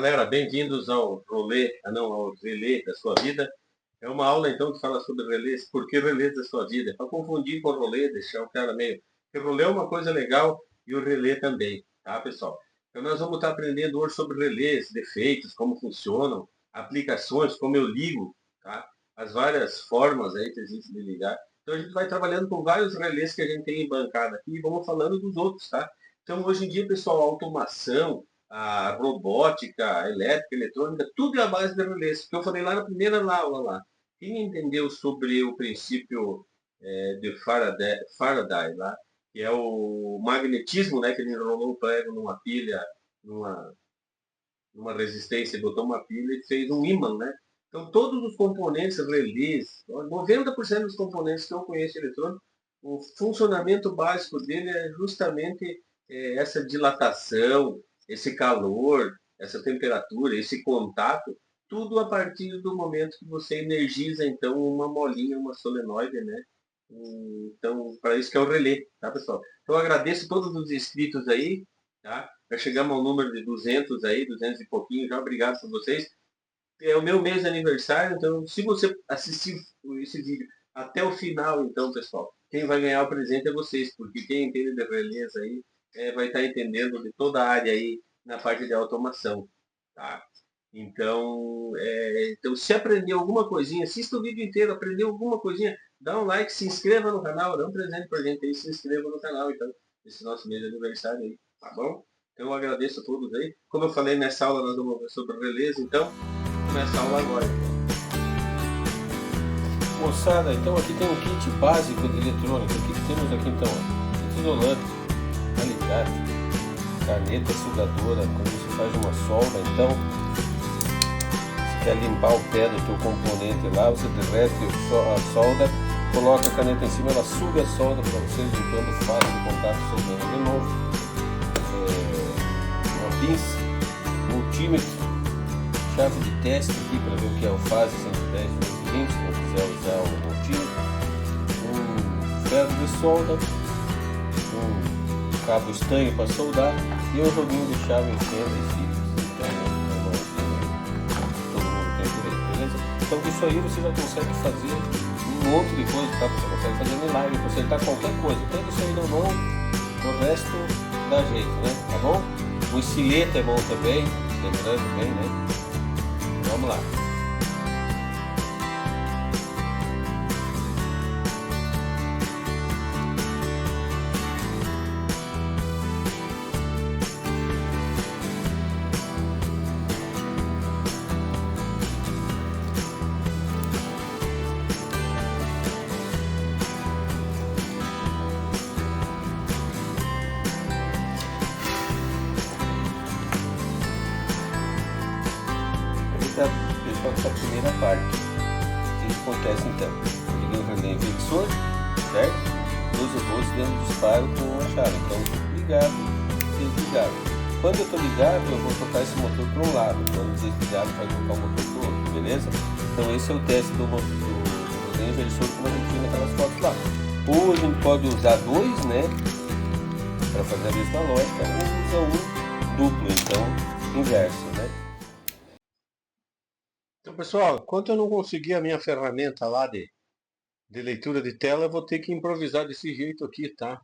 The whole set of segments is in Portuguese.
Galera, bem-vindos ao rolê, ao relé da sua vida. É uma aula então que fala sobre relés, por que relés da sua vida? É para confundir com rolê, deixar o cara meio. Porque rolê é uma coisa legal e o relé também, tá, pessoal? Então nós vamos estar aprendendo hoje sobre relés, defeitos, como funcionam, aplicações, como eu ligo, tá? As várias formas aí que existem de ligar. Então a gente vai trabalhando com vários relés que a gente tem em bancada aqui e vamos falando dos outros, tá? Então hoje em dia, pessoal, a automação, a robótica, a elétrica, a eletrônica, tudo é a base de relés. Que eu falei lá na primeira aula lá. Quem entendeu sobre o princípio de Faraday lá, que é o magnetismo, né, que ele enrolou um prego numa pilha, numa, numa resistência, botou uma pilha e fez um ímã, né? Então todos os componentes relés, 90% dos componentes que eu conheço eletrônico, o funcionamento básico dele é justamente essa dilatação, esse calor, essa temperatura, esse contato, tudo a partir do momento que você energiza então uma molinha, uma solenoide, né? Então, para isso que é o relé, tá, pessoal? Então, eu agradeço todos os inscritos aí, tá? Já chegamos ao número de 200 aí, 200 e pouquinho já, obrigado por vocês. É o meu mês de aniversário, então, se você assistir esse vídeo até o final, então, pessoal, quem vai ganhar o presente é vocês, porque quem entende de relés aí vai estar entendendo de toda a área aí na parte de automação, tá? Então, se aprender alguma coisinha, assista o vídeo inteiro, aprendeu alguma coisinha, dá um like, se inscreva no canal, dá um presente pra gente aí, se inscreva no canal, então, esse nosso mês de aniversário aí, tá bom? Então eu agradeço a todos aí. Como eu falei nessa aula, nós vamos ver sobre relés, então, começa a aula agora. Moçada, então aqui tem um kit básico de eletrônica. O que temos aqui então? Kit isolante, alicate, caneta sugadora, quando você faz uma solda, então se quer limpar o pé do teu componente lá, você derrete a solda, coloca a caneta em cima, ela suga a solda para você limpando fácil o contato, soldando de novo. Uma pinça, multímetro, chave de teste aqui para ver o que é o fase 110 220, se não quiser usar o multímetro, um ferro de solda, um cabo estanho para soldar e um joguinho de chave em fenda e fios. Então todo mundo tem por aí, beleza? Então com isso aí você já consegue fazer um monte de coisa, tá? Você consegue fazer milagre, consertar qualquer coisa. Pega isso aí na mão, o resto dá jeito, né? Tá bom? O estilete é bom também, lembrando bem, né? Vamos lá. Pessoal, essa primeira parte. O que acontece então? Eu liguei o relé inversor, certo? 12 volts dentro do disparo com a chave. Então, ligado, desligado. Quando eu estou ligado, eu vou tocar esse motor para um lado. Quando desligado, vai tocar o motor para o outro, beleza? Então, esse é o teste do relé inversor, como a gente viu naquelas fotos lá. Ou a gente pode usar dois, né? Para fazer a mesma lógica, ou usa um duplo, então, inverso, né? Então, pessoal, enquanto eu não conseguir a minha ferramenta lá de leitura de tela, eu vou ter que improvisar desse jeito aqui, tá?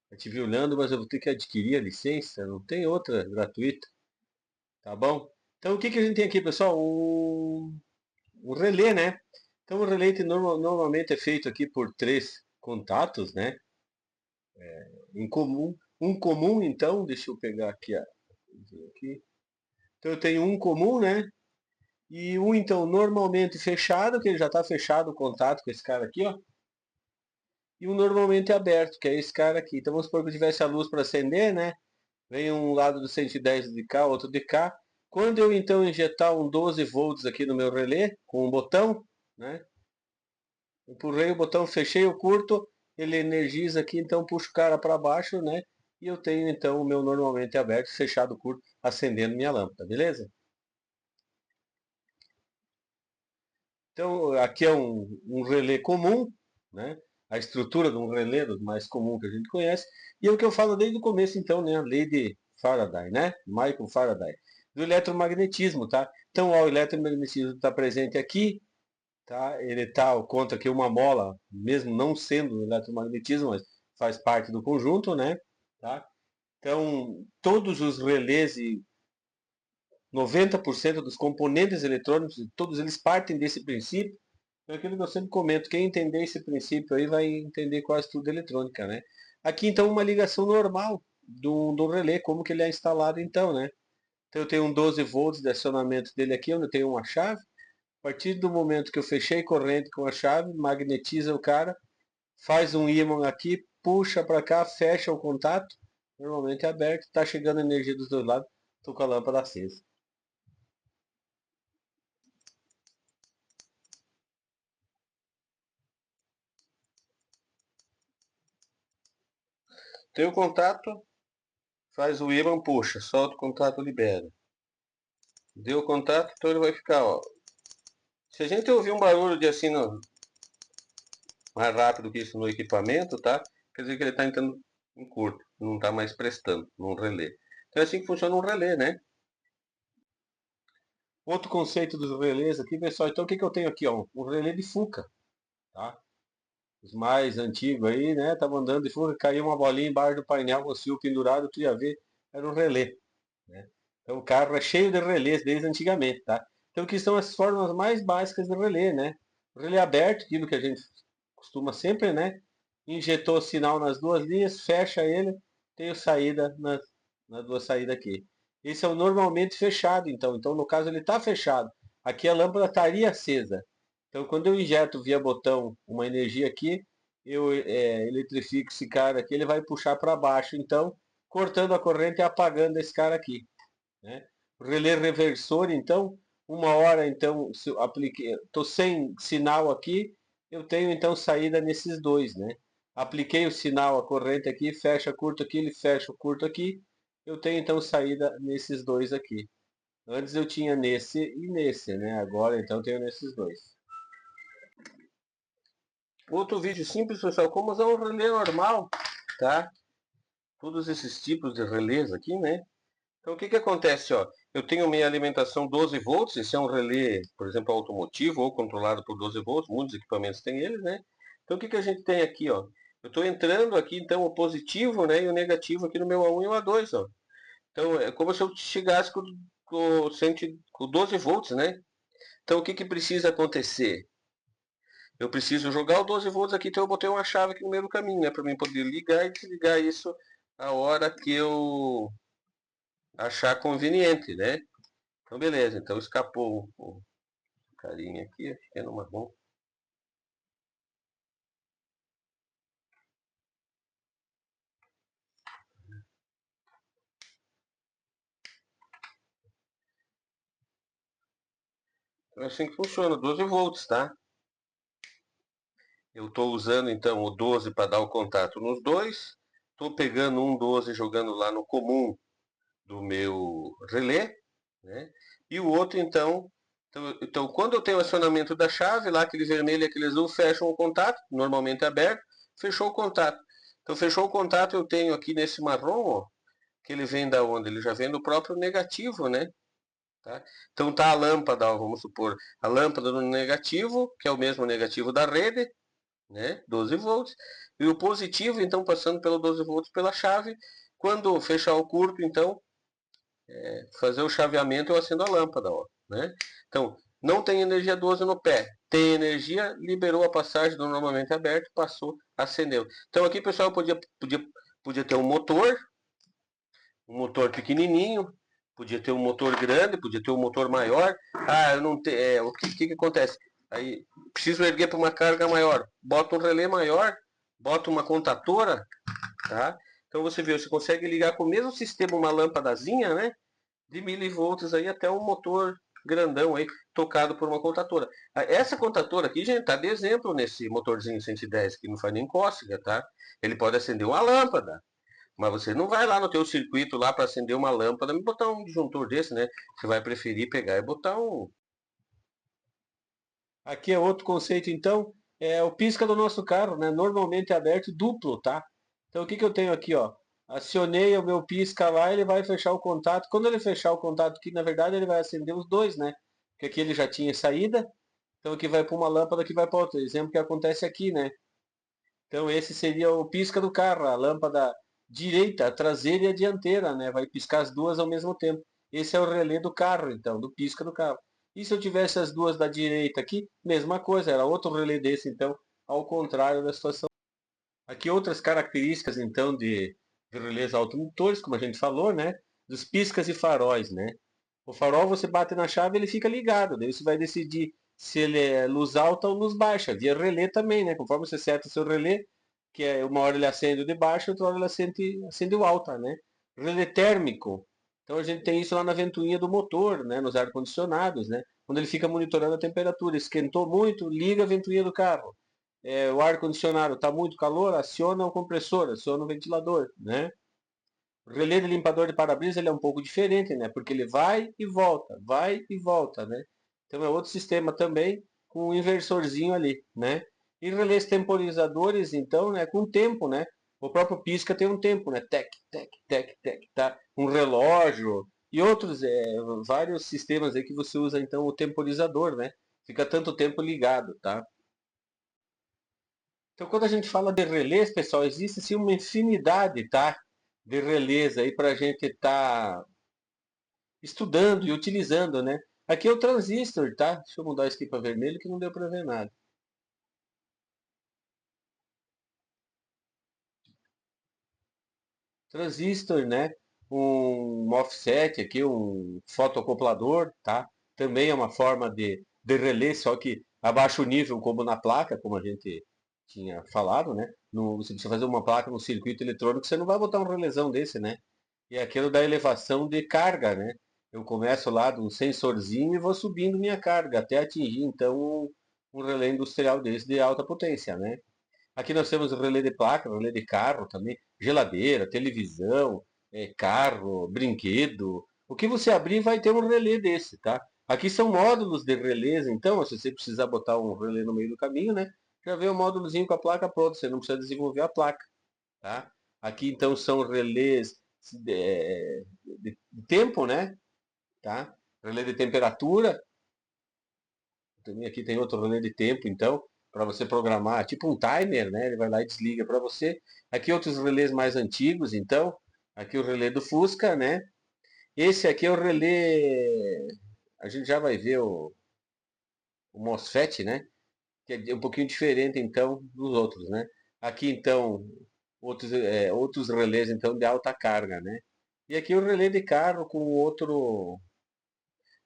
Eu estive olhando, mas eu vou ter que adquirir a licença, não tem outra gratuita, tá bom? Então, o que a gente tem aqui, pessoal? Um relé, né? Então, o relé normalmente é feito aqui por três contatos, né? Em comum. Um comum, então, deixa eu pegar aqui, aqui. Então, eu tenho um comum, né? E um, então, normalmente fechado, que ele já está fechado o contato com esse cara aqui, ó. E um normalmente aberto, que é esse cara aqui. Então, vamos supor que eu tivesse a luz para acender, né? Vem um lado do 110 de cá, outro de cá. Quando eu, então, injetar um 12 volts aqui no meu relé, com um botão, né? Empurrei o botão, fechei o curto, ele energiza aqui, então puxo o cara para baixo, né? E eu tenho, então, o meu normalmente aberto, fechado o curto, acendendo minha lâmpada, beleza? Então, aqui é um relé comum, né? A estrutura de um relé do mais comum que a gente conhece. E é o que eu falo desde o começo, então, né? A lei de Faraday, né? Michael Faraday. do eletromagnetismo, tá? Então, ó, o eletromagnetismo está presente aqui, tá? Ele conta que uma mola, mesmo não sendo eletromagnetismo, mas faz parte do conjunto, né? Tá? Então, todos os relés e 90% dos componentes eletrônicos, todos eles partem desse princípio. É aquilo que eu sempre comento, quem entender esse princípio aí vai entender quase tudo eletrônica, né? Aqui então uma ligação normal do relé, como que ele é instalado então, né? Então eu tenho um 12 volts de acionamento dele aqui, onde eu tenho uma chave. A partir do momento que eu fechei corrente com a chave, magnetiza o cara, faz um ímã aqui, puxa para cá, fecha o contato, normalmente é aberto, está chegando energia dos dois lados, estou com a lâmpada acesa. Tem o contato, faz o ímã, puxa, solta o contato, libera. Deu o contato, então ele vai ficar, ó. Se a gente ouvir um barulho de assim, mais rápido que isso no equipamento, tá? Quer dizer que ele está entrando em curto, não está mais prestando num relé. Então é assim que funciona um relé, né? Outro conceito dos relés aqui, pessoal, então o que eu tenho aqui, ó? Um relé de Fuca, tá? Os mais antigos aí, né? Estavam andando de Fuca, caiu uma bolinha embaixo do painel, o fio pendurado, tu ia ver, era um relé, né? Então o carro é cheio de relés desde antigamente, tá? Então que são as formas mais básicas de relé, né? O relé aberto, aquilo que a gente costuma sempre, né? Injetou o sinal nas duas linhas, fecha ele, tem saída nas duas saídas aqui. Esse é o normalmente fechado, então. Então, no caso, ele está fechado. Aqui a lâmpada estaria acesa. Então, quando eu injeto via botão uma energia aqui, eu eletrifico esse cara aqui, ele vai puxar para baixo, então, cortando a corrente e apagando esse cara aqui, né? O relé reversor, então, uma hora, então, se eu apliquei, estou sem sinal aqui, eu tenho, então, saída nesses dois, né? Apliquei o sinal, a corrente aqui, fecha curto aqui, ele fecha o curto aqui, eu tenho, então, saída nesses dois aqui. Antes eu tinha nesse e nesse, né? Agora, então, eu tenho nesses dois. Outro vídeo simples, pessoal, como usar um relé normal, tá? Todos esses tipos de relés aqui, né? Então o que que acontece, ó? Eu tenho minha alimentação 12 volts, esse é um relé, por exemplo, automotivo ou controlado por 12 volts, muitos equipamentos têm eles, né? Então o que que a gente tem aqui, ó? Eu estou entrando aqui, então, o positivo, né, e o negativo aqui no meu A1 e o A2, ó. Então é como se eu chegasse com 12 volts, né? Então o que que precisa acontecer? Eu preciso jogar o 12 volts aqui, então eu botei uma chave aqui no meio do caminho, né, para mim poder ligar e desligar isso a hora que eu achar conveniente, né? Então, beleza. Então, escapou o carinha aqui, acho que é no marrom. Então, é assim que funciona, 12 volts, tá? Eu estou usando, então, o 12 para dar o contato nos dois. Estou pegando um 12 e jogando lá no comum do meu relé, né? E o outro, então, quando eu tenho o acionamento da chave, lá aquele vermelho e aquele azul fecham o contato, normalmente aberto, fechou o contato. Então, fechou o contato, eu tenho aqui nesse marrom, ó, que ele vem da onde? Ele já vem do próprio negativo, né? Tá? Então tá a lâmpada, ó, vamos supor, a lâmpada no negativo, que é o mesmo negativo da rede, né? 12 volts, e o positivo, então, passando pelo 12 volts pela chave. Quando fechar o curto, então, fazer o chaveamento, eu acendo a lâmpada, ó, né? Então, não tem energia 12 no pé, tem energia, liberou a passagem do normalmente aberto, passou, acendeu. Então aqui, pessoal, podia ter um motor pequenininho, podia ter um motor grande, podia ter um motor maior. Ah, eu não tenho. O que acontece? Aí preciso erguer para uma carga maior. Bota um relé maior, bota uma contatora, tá? Então você vê, você consegue ligar com o mesmo sistema uma lâmpadazinha, né? De milivolts aí até um motor grandão aí, tocado por uma contatora. Essa contatora aqui, gente, tá de exemplo nesse motorzinho 110 que não faz nem cócega, tá? Ele pode acender uma lâmpada, mas você não vai lá no teu circuito lá para acender uma lâmpada e botar um disjuntor desse, né? Você vai preferir pegar e botar um. Aqui é outro conceito, então, é o pisca do nosso carro, né? Normalmente é aberto duplo, tá? Então o que que eu tenho aqui, ó? Acionei o meu pisca lá, ele vai fechar o contato. Quando ele fechar o contato aqui, na verdade, ele vai acender os dois, né? Porque aqui ele já tinha saída, então aqui vai para uma lâmpada, aqui vai para outra. Exemplo que acontece aqui, né? Então esse seria o pisca do carro, a lâmpada direita, a traseira e a dianteira, né? Vai piscar as duas ao mesmo tempo. Esse é o relé do carro, então, do pisca do carro. E se eu tivesse as duas da direita aqui, mesma coisa, era outro relé desse, então, ao contrário da situação. Aqui outras características, então, de relés automotores, como a gente falou, né? Dos piscas e faróis, né? O farol você bate na chave, ele fica ligado. Daí você vai decidir se ele é luz alta ou luz baixa. Via relé também, né? Conforme você seta o seu relé, que é uma hora ele acende o de baixo, outra hora ele acende o alta, né? Relé térmico. Então a gente tem isso lá na ventoinha do motor, né? Nos ar-condicionados, né? Quando ele fica monitorando a temperatura. Esquentou muito, liga a ventoinha do carro. O ar-condicionado está muito calor, aciona o compressor, aciona o ventilador, né? O relé de limpador de para-brisa ele é um pouco diferente, né? Porque ele vai e volta, né? Então é outro sistema também com um inversorzinho ali, né? E relés temporizadores, então, né? Com tempo, né? O próprio pisca tem um tempo, né? Tec, tec, tec, tec, tá? Um relógio e outros, vários sistemas aí que você usa, então, o temporizador, né? Fica tanto tempo ligado, tá? Então, quando a gente fala de relés, pessoal, existe sim uma infinidade, tá? De relés aí para a gente estar estudando e utilizando, né? Aqui é o transistor, tá? Deixa eu mudar isso aqui para vermelho que não deu para ver nada. Transistor, né? Um offset aqui, um fotoacoplador, tá? Também é uma forma de relé, só que abaixo o nível, como na placa, como a gente tinha falado, né? No, você precisa fazer uma placa no circuito eletrônico, você não vai botar um relésão desse, né? E é aquilo da elevação de carga, né? Eu começo lá de um sensorzinho e vou subindo minha carga até atingir, então, um relé industrial desse de alta potência, né? Aqui nós temos o relé de placa, relé de carro também, geladeira, televisão, carro, brinquedo. O que você abrir vai ter um relé desse, tá? Aqui são módulos de relés, então, se você precisar botar um relé no meio do caminho, né? Já vem o módulozinho com a placa pronta, você não precisa desenvolver a placa, tá? Aqui então são relés de tempo, né? Tá? Relé de temperatura, também aqui tem outro relé de tempo, então, para você programar, tipo um timer, né? Ele vai lá e desliga para você. Aqui outros relés mais antigos, então, aqui o relé do Fusca, né? Esse aqui é o relé, a gente já vai ver o MOSFET, né? Que é um pouquinho diferente, então, dos outros, né? Aqui, então, outros relés, então, de alta carga, né? E aqui o relé de carro com outro.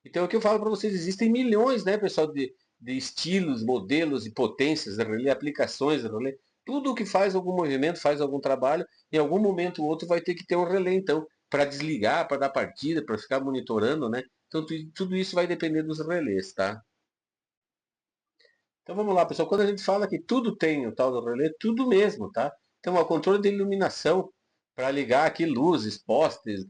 Então, o que eu falo para vocês, existem milhões, né, pessoal, de estilos, modelos e potências de relé, aplicações de relé. Tudo que faz algum movimento, faz algum trabalho, em algum momento ou outro vai ter que ter um relé, então, para desligar, para dar partida, para ficar monitorando, né? Então, tudo isso vai depender dos relés, tá? Então, vamos lá, pessoal. Quando a gente fala que tudo tem o tal do relé, tudo mesmo, tá? Então, o controle de iluminação para ligar aqui luzes, postes,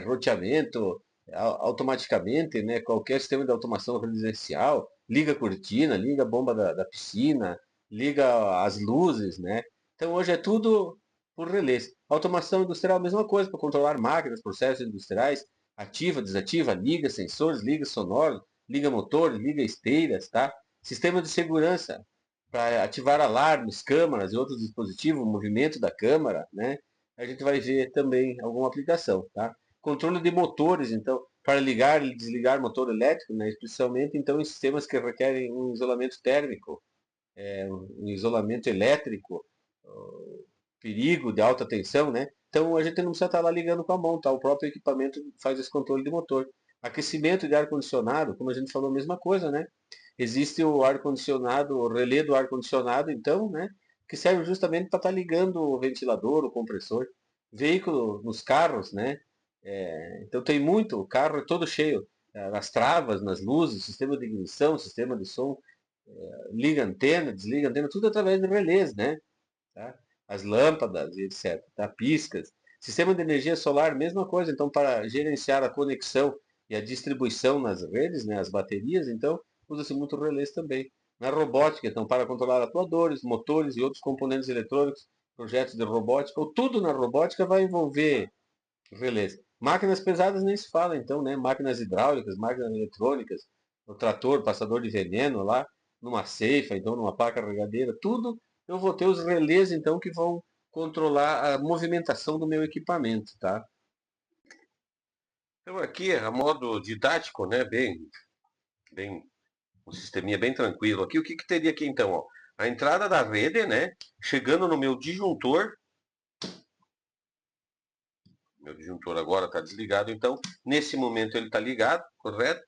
roteamento, automaticamente, né? Qualquer sistema de automação residencial, liga a cortina, liga a bomba da piscina, liga as luzes, né? Então, hoje é tudo por relés. Automação industrial, mesma coisa, para controlar máquinas, processos industriais, ativa, desativa, liga sensores, liga sonoros, liga motores, liga esteiras, tá? Sistema de segurança para ativar alarmes, câmeras e outros dispositivos, o movimento da câmera, né? A gente vai ver também alguma aplicação, tá? Controle de motores, então, para ligar e desligar motor elétrico, né? Especialmente então em sistemas que requerem um isolamento térmico, um isolamento elétrico, perigo de alta tensão, né? Então a gente não precisa estar lá ligando com a mão, tá? O próprio equipamento faz esse controle de motor. Aquecimento de ar-condicionado, como a gente falou, a mesma coisa, né? Existe o ar-condicionado, o relé do ar-condicionado, então, né? Que serve justamente para estar ligando o ventilador, o compressor. Veículo nos carros, né? Então tem muito, o carro é todo cheio. Nas travas, nas luzes, sistema de ignição, sistema de som, liga antena, desliga antena, tudo através de relés, né? Tá? As lâmpadas e etc. Tá? Piscas. Sistema de energia solar, mesma coisa. Então, para gerenciar a conexão e a distribuição nas redes, né, as baterias, então, usa-se muito relés também. Na robótica, então, para controlar atuadores, motores e outros componentes eletrônicos, projetos de robótica, ou tudo na robótica vai envolver relés. Máquinas pesadas nem se fala, então, né? Máquinas hidráulicas, máquinas eletrônicas, o trator, passador de veneno lá, numa ceifa, então, numa pá carregadeira, tudo eu vou ter os relés, então, que vão controlar a movimentação do meu equipamento, tá? Então aqui, a modo didático, né, bem, um sisteminha bem tranquilo aqui. O que teria aqui então, ó? A entrada da rede, né, chegando no meu disjuntor. Meu disjuntor agora está desligado, então nesse momento ele está ligado, correto?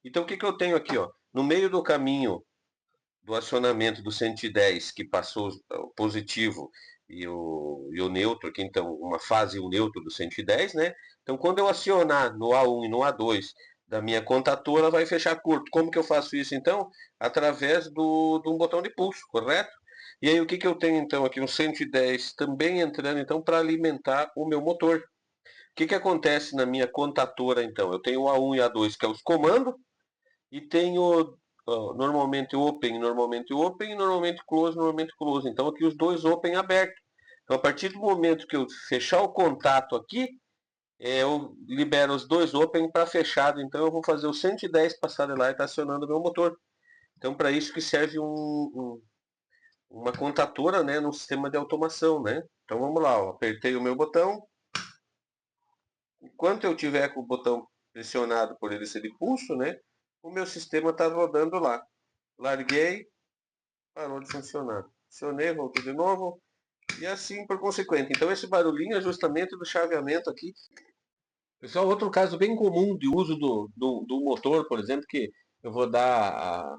Então o que eu tenho aqui, ó? No meio do caminho do acionamento do 110, que passou o positivo e o neutro, aqui então uma fase e um neutro do 110, né? Então quando eu acionar no A1 e no A2 da minha contatora, vai fechar curto. Como que eu faço isso então? Através de um botão de pulso, correto? E aí o que eu tenho então aqui? Um 110 também entrando então para alimentar o meu motor. O que acontece na minha contatora então? Eu tenho o A1 e A2, que é os comandos, e tenho normalmente open, e normalmente close. Então aqui os dois open abertos. Então a partir do momento que eu fechar o contato aqui, eu libero os dois open para fechado. Então eu vou fazer o 110 passar de lá e está acionando o meu motor. Então para isso que serve uma contatora, né, num sistema de automação, né? Então vamos lá, ó, apertei o meu botão. Enquanto eu tiver com o botão pressionado por ele ser de pulso, né, o meu sistema está rodando lá. Larguei, parou de funcionar. Acionei, voltou de novo, e assim por consequente. Então esse barulhinho é justamente do chaveamento aqui. Pessoal, outro caso bem comum de uso do motor, por exemplo, que eu vou dar,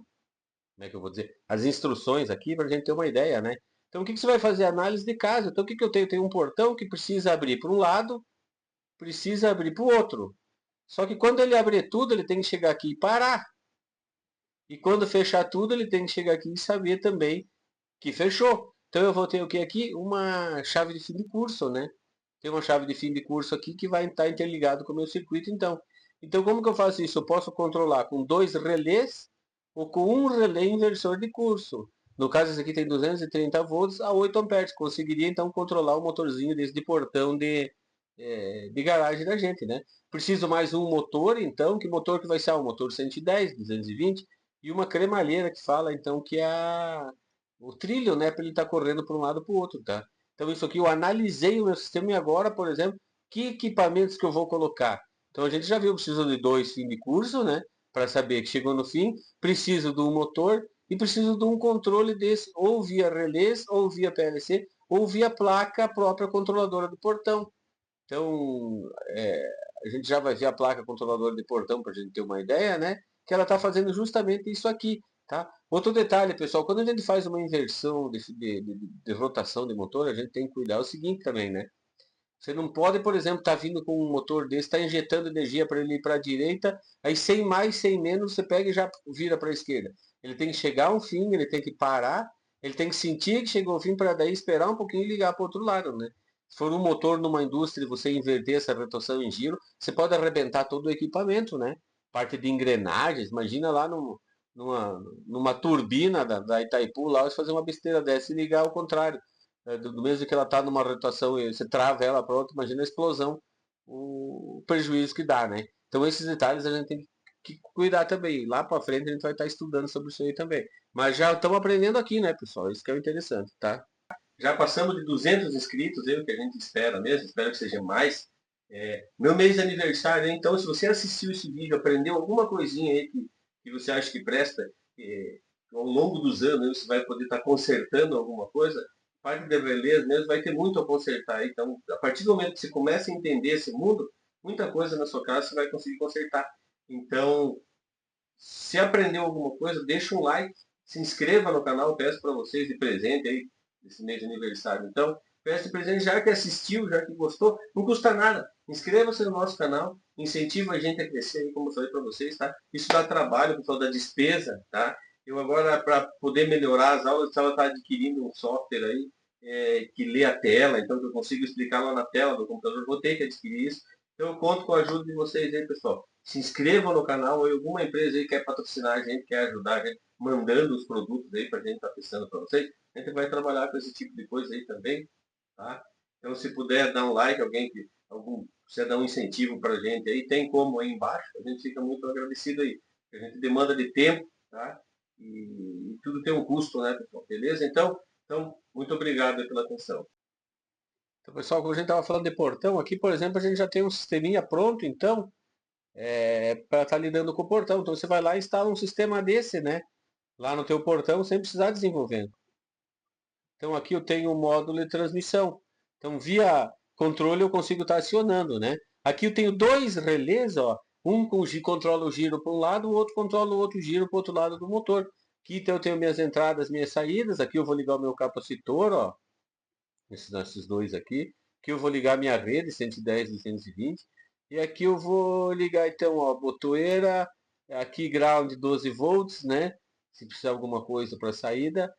como é que eu vou dizer, as instruções aqui para a gente ter uma ideia, né? Então o que você vai fazer? Análise de caso. Então o que eu tenho? Eu tenho um portão que precisa abrir para um lado, precisa abrir para o outro. Só que quando ele abrir tudo, ele tem que chegar aqui e parar. E quando fechar tudo, ele tem que chegar aqui e saber também que fechou. Então eu vou ter o que aqui? Uma chave de fim de curso, né? Tem uma chave de fim de curso aqui que vai estar interligado com o meu circuito, então. Então como que eu faço isso? Eu posso controlar com dois relés ou com um relé inversor de curso. No caso, esse aqui tem 230 volts a 8 amperes. Conseguiria então controlar o motorzinho desse de portão de garagem da gente, né? Preciso mais um motor, então. Que motor que vai ser? Um motor 110, 220 e uma cremalheira que fala então que é o trilho, né, para ele estar correndo para um lado para o outro, tá? Então isso aqui eu analisei o meu sistema e agora, por exemplo, que equipamentos que eu vou colocar. Então a gente já viu, preciso de dois fim de curso, né, para saber que chegou no fim, preciso de um motor e preciso de um controle desse, ou via relés, ou via PLC, ou via placa própria controladora do portão. Então, a gente já vai ver a placa controladora de portão para a gente ter uma ideia, né? Que ela está fazendo justamente isso aqui, tá? Outro detalhe, pessoal, quando a gente faz uma inversão de rotação de motor, a gente tem que cuidar o seguinte também, né? Você não pode, por exemplo, estar vindo com um motor desse, estar injetando energia para ele ir para a direita, aí sem mais, sem menos, você pega e já vira para a esquerda. Ele tem que chegar ao fim, ele tem que parar, ele tem que sentir que chegou ao fim para daí esperar um pouquinho e ligar para o outro lado, né? Se for um motor numa indústria e você inverter essa rotação em giro, você pode arrebentar todo o equipamento, né? Parte de engrenagens, imagina lá numa turbina da Itaipu, lá você fazer uma besteira dessa e ligar ao contrário, do mesmo que ela está numa rotação e você trava ela para outra, imagina a explosão, o prejuízo que dá, né? Então esses detalhes a gente tem que cuidar também. Lá para frente a gente vai estar estudando sobre isso aí também. Mas já estamos aprendendo aqui, né, pessoal? Isso que é o interessante, tá? Já passamos de 200 inscritos, é o que a gente espera mesmo, espero que seja mais. Meu mês de aniversário, então, se você assistiu esse vídeo, aprendeu alguma coisinha aí que você acha que presta, ao longo dos anos você vai poder estar consertando alguma coisa, parte de relés mesmo vai ter muito a consertar. Então, a partir do momento que você começa a entender esse mundo, muita coisa na sua casa você vai conseguir consertar. Então, se aprendeu alguma coisa, deixa um like, se inscreva no canal, peço para vocês de presente aí, nesse mês de aniversário. Então, peço de presente, já que assistiu, já que gostou, não custa nada. Inscreva-se no nosso canal, incentiva a gente a crescer aí, como eu falei para vocês, tá? Isso dá trabalho, pessoal, dá despesa, tá? Eu agora, para poder melhorar as aulas, ela está adquirindo um software aí, que lê a tela, então eu consigo explicar lá na tela do computador, vou ter que adquirir isso. Então eu conto com a ajuda de vocês aí, pessoal. Se inscrevam no canal, ou alguma empresa aí quer patrocinar a gente, quer ajudar a gente, mandando os produtos aí para a gente estar testando para vocês. A gente vai trabalhar com esse tipo de coisa aí também. tá? Então, se puder dar um like, quiser dar um incentivo para a gente aí, tem como aí embaixo, a gente fica muito agradecido aí. A gente demanda de tempo, tá? E tudo tem um custo, né, pessoal? Beleza? Então, muito obrigado pela atenção. Então, pessoal, como a gente estava falando de portão, aqui, por exemplo, a gente já tem um sisteminha pronto, então, para estar lidando com o portão. Então, você vai lá e instala um sistema desse, né? Lá no teu portão, sem precisar desenvolver. Então, aqui eu tenho o módulo de transmissão. Então, via controle, eu consigo estar acionando, né? Aqui eu tenho dois relés, ó. Um controla o giro para um lado, o outro controla o outro giro para o outro lado do motor. Aqui então eu tenho minhas entradas, minhas saídas. Aqui eu vou ligar o meu capacitor, ó. Esses dois aqui. Aqui eu vou ligar minha rede 110 e 220. E aqui eu vou ligar então, ó, botoeira, aqui ground 12 volts, né? Se precisar alguma coisa para saída.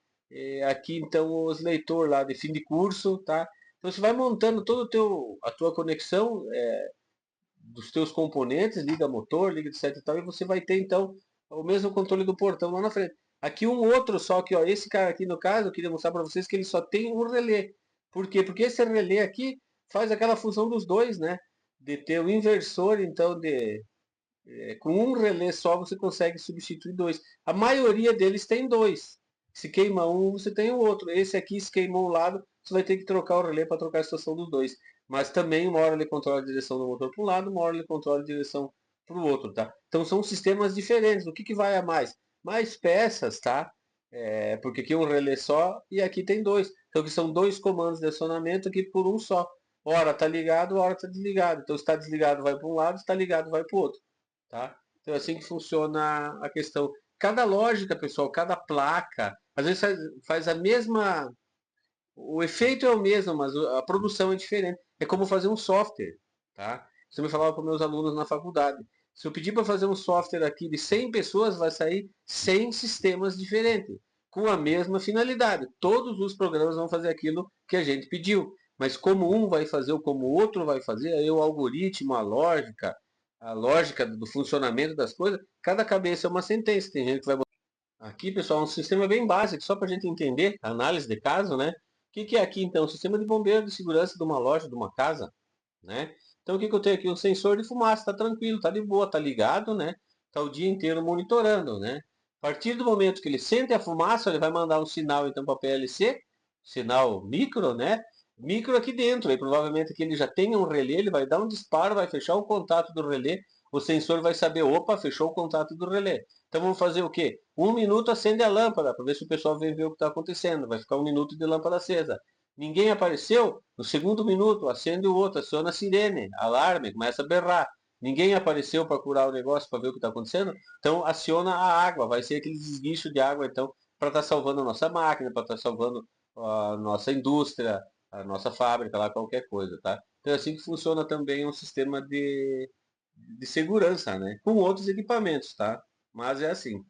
Aqui então os leitor lá de fim de curso, tá? Então você vai montando a tua conexão dos teus componentes, liga motor, liga etc e tal, e você vai ter então o mesmo controle do portão lá na frente. Aqui um outro só que, ó, esse cara aqui no caso, eu queria mostrar para vocês que ele só tem um relé. Por quê? Porque esse relé aqui faz aquela função dos dois, né? De ter o inversor, então, com um relé só você consegue substituir dois. A maioria deles tem dois. Se queima um, você tem o outro. Esse aqui, se queimou um lado, você vai ter que trocar o relé para trocar a situação dos dois. Mas também, uma hora ele controla a direção do motor para um lado, uma hora ele controla a direção para o outro, tá? Então são sistemas diferentes. O que vai a mais? Mais peças, tá? Porque aqui é um relé só e aqui tem dois. Então que são dois comandos de acionamento aqui por um só. Hora está ligado, hora está desligado. Então se está desligado vai para um lado, se está ligado vai para o outro. Tá? Então é assim que funciona a questão. Cada lógica, pessoal, cada placa, às vezes faz a mesma. O efeito é o mesmo, mas a produção é diferente. É como fazer um software. Tá? Isso eu me falava para meus alunos na faculdade. Se eu pedir para fazer um software aqui de 100 pessoas, vai sair 100 sistemas diferentes, com a mesma finalidade. Todos os programas vão fazer aquilo que a gente pediu. Mas como um vai fazer ou como o outro vai fazer, aí o algoritmo, a lógica do funcionamento das coisas, cada cabeça é uma sentença. Tem gente que vai botar. Aqui, pessoal, é um sistema bem básico, só para a gente entender, análise de caso, né? O que é aqui, então? Um sistema de bombeiro de segurança de uma loja, de uma casa, né? Então, o que eu tenho aqui? Um sensor de fumaça, está tranquilo, está de boa, está ligado, né? Está o dia inteiro monitorando, né? A partir do momento que ele sente a fumaça, ele vai mandar um sinal, então, para a PLC, sinal micro, né? Micro aqui dentro, aí provavelmente que ele já tenha um relé, ele vai dar um disparo, vai fechar o contato do relé, o sensor vai saber, opa, fechou o contato do relé. Então vamos fazer o quê? 1 minuto acende a lâmpada, para ver se o pessoal vem ver o que está acontecendo. Vai ficar 1 minuto de lâmpada acesa. Ninguém apareceu? No segundo minuto, acende o outro, aciona a sirene, alarme, começa a berrar. Ninguém apareceu para curar o negócio, para ver o que está acontecendo? Então aciona a água, vai ser aquele esguicho de água, então, para estar salvando a nossa máquina, para estar salvando a nossa indústria, a nossa fábrica, lá qualquer coisa, tá? Então é assim que funciona também um sistema de segurança, né? Com outros equipamentos, tá? Mas é assim.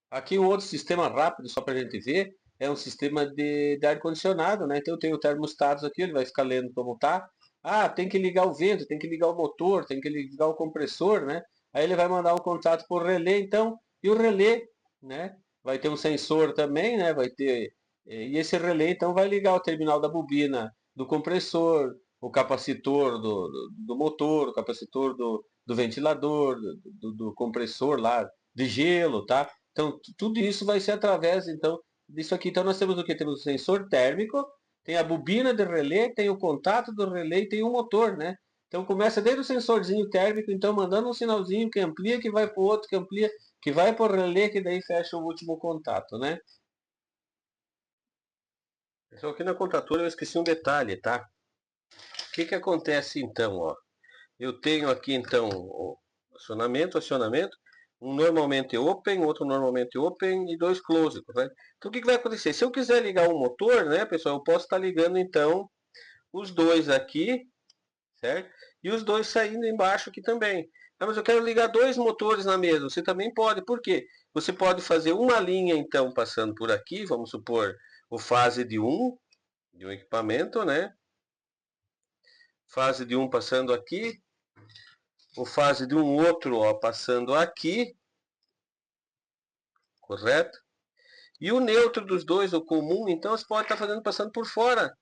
Aqui um outro sistema rápido, só para a gente ver, é um sistema de ar-condicionado, né? Então eu tenho o termostatos aqui, ele vai ficar lendo como tá. Ah, tem que ligar o vento, tem que ligar o motor, tem que ligar o compressor, né? Aí ele vai mandar um contato por relé, então, e o relé, né? Vai ter um sensor também, né? Vai ter, e esse relé, então, vai ligar o terminal da bobina do compressor, o capacitor do motor, o capacitor do ventilador, do compressor lá de gelo, tá? Então, tudo isso vai ser através, então, disso aqui. Então, nós temos o que? Temos o sensor térmico, tem a bobina de relé, tem o contato do relé e tem o motor, né? Então, começa desde o sensorzinho térmico, então, mandando um sinalzinho que amplia, que vai para o outro, que amplia, que vai para o relé, que daí fecha o último contato, né? Só aqui na contatura eu esqueci um detalhe, tá? O que acontece, então, ó? Eu tenho aqui, então, o acionamento, um normalmente open, outro normalmente open e dois close, correto? Então o que vai acontecer? Se eu quiser ligar o motor, né, pessoal, eu posso estar ligando então os dois aqui, certo? E os dois saindo embaixo aqui também. Ah, mas eu quero ligar dois motores na mesa. Você também pode. Por quê? Você pode fazer uma linha então passando por aqui, vamos supor, o fase de um equipamento, né? Fase de um passando aqui, o fase de um outro, ó, passando aqui, correto? E o neutro dos dois, o comum, então você pode estar passando por fora.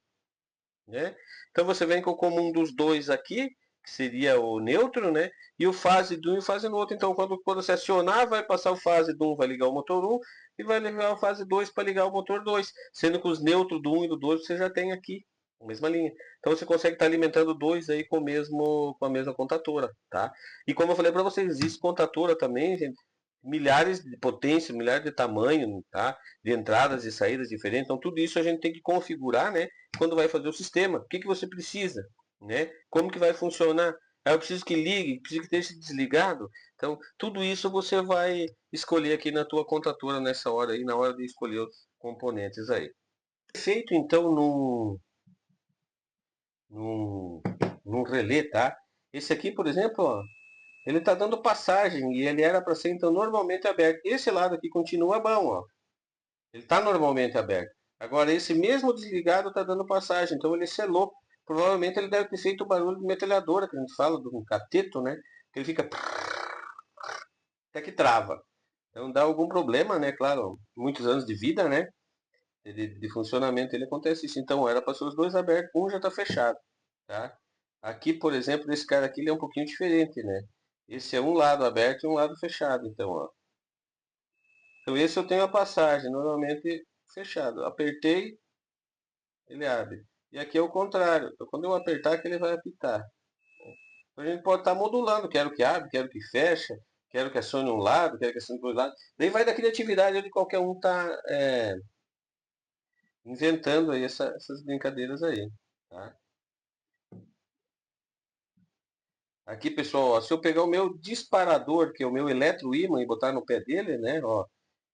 né? Então você vem com o comum dos dois aqui, que seria o neutro, né? E o fase de um e o fase no outro. Então quando você acionar, vai passar o fase do 1, vai ligar o motor 1 e vai ligar o fase 2 para ligar o motor 2, sendo que os neutros do 1 e do 2 você já tem aqui, a mesma linha. Então você consegue estar alimentando dois aí com a mesma contatora, tá? E como eu falei para vocês, existe contatora também, gente, milhares de potência, milhares de tamanho, tá? De entradas e saídas diferentes. Então tudo isso a gente tem que configurar, né? Quando vai fazer o sistema. O que você precisa, né? Como que vai funcionar? Eu preciso que ligue, preciso que esteja desligado. Então, tudo isso você vai escolher aqui na tua contatora nessa hora aí, na hora de escolher os componentes aí. Feito então num, num relé, tá? Esse aqui, por exemplo, ó, ele está dando passagem e ele era para ser então normalmente aberto. Esse lado aqui continua bom, ó. Ele está normalmente aberto. Agora, esse mesmo desligado está dando passagem, então ele selou. Provavelmente ele deve ter feito o barulho de metralhadora, que a gente fala, do cateto, né? Que ele fica até que trava. Então dá algum problema, né? Claro, muitos anos de vida, né? De funcionamento ele acontece isso. Então era para ser os dois abertos, um já está fechado, tá? Aqui, por exemplo, esse cara aqui ele é um pouquinho diferente, né? Esse é um lado aberto e um lado fechado, então, ó. Então esse eu tenho a passagem, normalmente fechado. Apertei, ele abre. E aqui é o contrário. Então, quando eu apertar, que ele vai apitar. Então, a gente pode estar modulando. Quero que abre, quero que fecha, quero que acione um lado, quero que acione dois lados. Daí vai da criatividade de qualquer um estar inventando aí essas brincadeiras aí. Tá? Aqui, pessoal, ó, se eu pegar o meu disparador, que é o meu eletroímã, e botar no pé dele, né? Ó,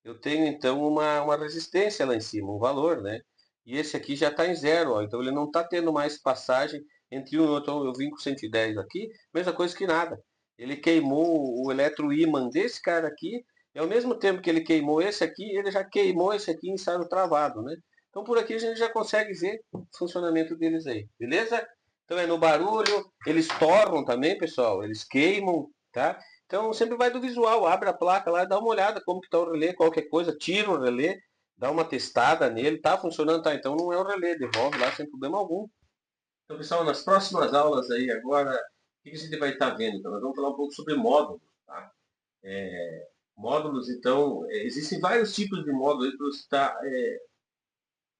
eu tenho então uma resistência lá em cima, um valor, né? E esse aqui já está em zero, ó, então ele não está tendo mais passagem entre um e outro. Então eu vim com 110 aqui, mesma coisa que nada. Ele queimou o eletroímã desse cara aqui, e ao mesmo tempo que ele queimou esse aqui, ele já queimou esse aqui em estado travado, né? Então por aqui a gente já consegue ver o funcionamento deles aí, beleza? Então é no barulho, eles torram também, pessoal, eles queimam, tá? Então sempre vai do visual, abre a placa lá, dá uma olhada como que está o relé, qualquer coisa, tira o relé, dá uma testada nele, tá funcionando, tá? Então não é o relé, devolve lá sem problema algum. Então, pessoal, nas próximas aulas aí agora, o que a gente vai estar vendo? Então, nós vamos falar um pouco sobre módulos, tá? Módulos, então, existem vários tipos de módulos para você estar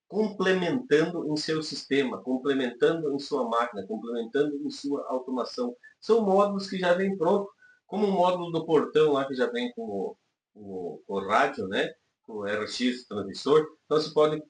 complementando em seu sistema, complementando em sua máquina, complementando em sua automação. São módulos que já vêm pronto, como o módulo do portão lá que já vem com o rádio, né? Com o RX transmissor. Então você pode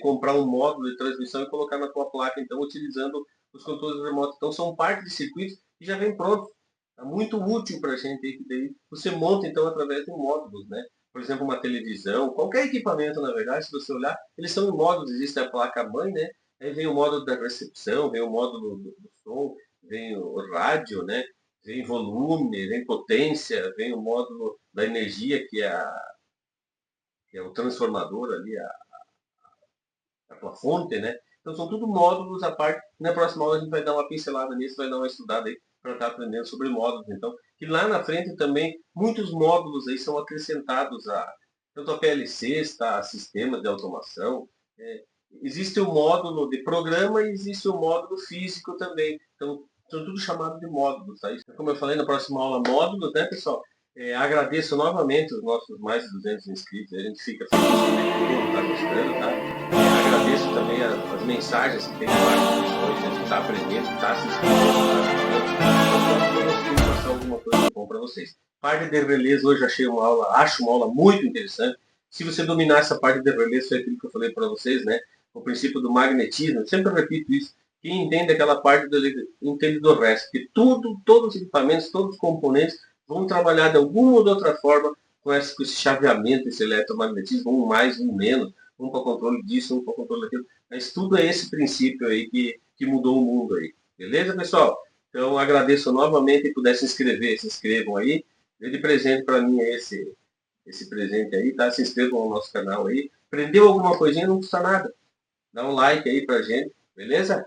comprar um módulo de transmissão e colocar na tua placa, então utilizando os controles remotos. Então são parte de circuitos que já vem pronto. É muito útil para a gente aí, que daí você monta então através de módulos, né? Por exemplo, uma televisão, qualquer equipamento, na verdade, se você olhar, eles são em módulos, existe a placa-mãe, né? Aí vem o módulo da recepção, vem o módulo do som, vem o rádio, né? Vem volume, vem potência, vem o módulo da energia, que é o transformador ali, a tua fonte, né? Então são tudo módulos à parte. Na próxima aula a gente vai dar uma pincelada nisso, vai dar uma estudada aí para estar aprendendo sobre módulos. Então, que lá na frente também muitos módulos aí são acrescentados a tanto a PLCs, tá, a sistemas de automação. Existe o módulo de programa e existe o módulo físico também. Então, são tudo chamado de módulos. Tá? Como eu falei na próxima aula, módulos, né, pessoal? Agradeço novamente os nossos mais de 200 inscritos. A gente fica feliz que está gostando, tá? Agradeço também as mensagens que tem lá, a gente está aprendendo, está se inscrevendo, eu consegui passar alguma coisa bom para vocês. Parte de relés hoje acho uma aula muito interessante. Se você dominar essa parte de relés, foi aquilo que eu falei para vocês, né? O princípio do magnetismo, eu sempre repito isso. Quem entende aquela parte entende do resto, porque todos os equipamentos, todos os componentes vão trabalhar de alguma ou de outra forma com esse chaveamento, esse eletromagnetismo, um mais, um menos, um para controle disso, um para controle daquilo. Mas tudo é esse princípio aí que mudou o mundo aí. Beleza, pessoal? Então agradeço novamente e puder se inscrever, se inscrevam aí. Dê de presente para mim esse presente aí, tá? Se inscrevam no nosso canal aí. Aprendeu alguma coisinha, não custa nada. Dá um like aí pra gente, beleza?